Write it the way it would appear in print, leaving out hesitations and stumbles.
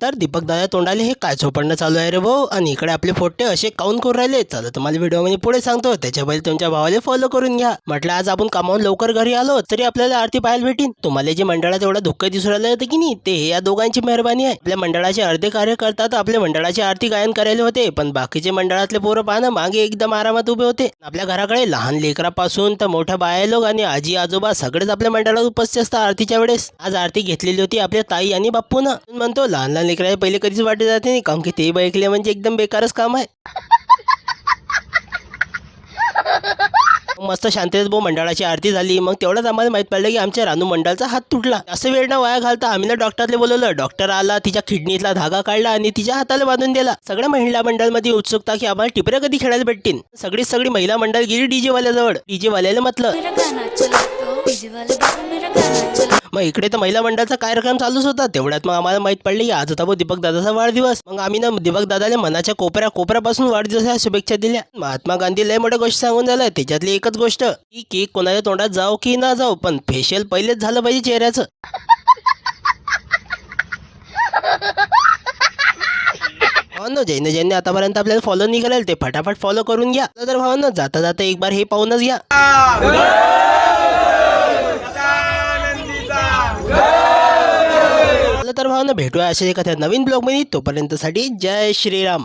तर दीपक दादा तोंडाले हे काय चोपडणं चालू आहे रे भाऊ, आणि इकडे आपले फोटे असे काऊन करून राहिले. चला तुम्हाला व्हिडिओ पुढे सांगतो, त्याच्या पहिले तुमच्या भावाला फॉलो करून घ्या. म्हटलं आज आपण कामावून लवकर घरी आलो तरी आपल्याला आरती पाहायला भेटीन. तुम्हाला जे मंडळात एवढा धुक्क दिसून राहिलं होतं की नाही, ते या दोघांची मेहरबानी आहे. आपल्या मंडळाचे अर्धे कार्यकर्ता तर आपल्या मंडळाची आरती गायन करायला होते, पण बाकीचे मंडळातले पोरं पाहणं मागे एकदम आरामात उभे होते. आपल्या घराकडे लहान लेकरापासून तर मोठ्या बाया लोक आणि आजी आजोबा सगळेच आपल्या मंडळात उपस्थित असतात आरतीच्या वेळेस. आज आरती घेतलेली होती आपल्या ताई आणि बाप्पूनं. म्हणतो लहान लहान लेकराला पहिले कधीच वाटत जाते नाही, कारण की ते ऐकले म्हणजे एकदम बेकारच काम आहे. मस्त शांततेत भाऊ मंडळाची आरती झाली. मग तेवढंच आम्हाला माहित पडलं की आमच्या रानू मंडळाचा हात तुटला. असं वेळ ना वाया घालता आम्ही ना डॉक्टरला बोलवलं. डॉक्टर आला, तिच्या किडनीतला धागा काढला आणि तिच्या हाताला बांधून दिला. सगळ्या महिला मंडळामध्ये उत्सुकता की आम्हाला टिपऱ्या कधी खेळायला भेटतील. सगळी महिला मंडळ गेली डीजे वाल्याजवळ. डीजे वाल्याला म्हटलं मग इकडे तर महिला मंडळाचा कार्यक्रम चालूच होता. तेवढ्यात मग आम्हाला माहित पडले की आज होता भाऊ दीपक दादाचा वाढदिवस. मग आम्ही ना दीपक दादाला मनाच्या कोपऱ्यापासून वाढदिवसाच्या शुभेच्छा दिल्या. महात्मा गांधी लय मोठ्या गोष्ट सांगून झालं. त्याच्यातली एकच गोष्ट की केक कोणाच्या तोंडात जाऊ की ना जाऊ, पण फेशियल पहिलेच झालं पाहिजे चेहऱ्याचं. भावांनो, ज्यांनी आतापर्यंत आपल्याला फॉलो नाही करायला ते फटाफट फॉलो करून घ्या. तर भावांनो, जाता जाता एक बार हे पाहूनच घ्या. तर भावांनो, भेटूया अशा एखाद्या नवीन ब्लॉग मध्ये. तोपर्यंत साठी जय श्रीराम.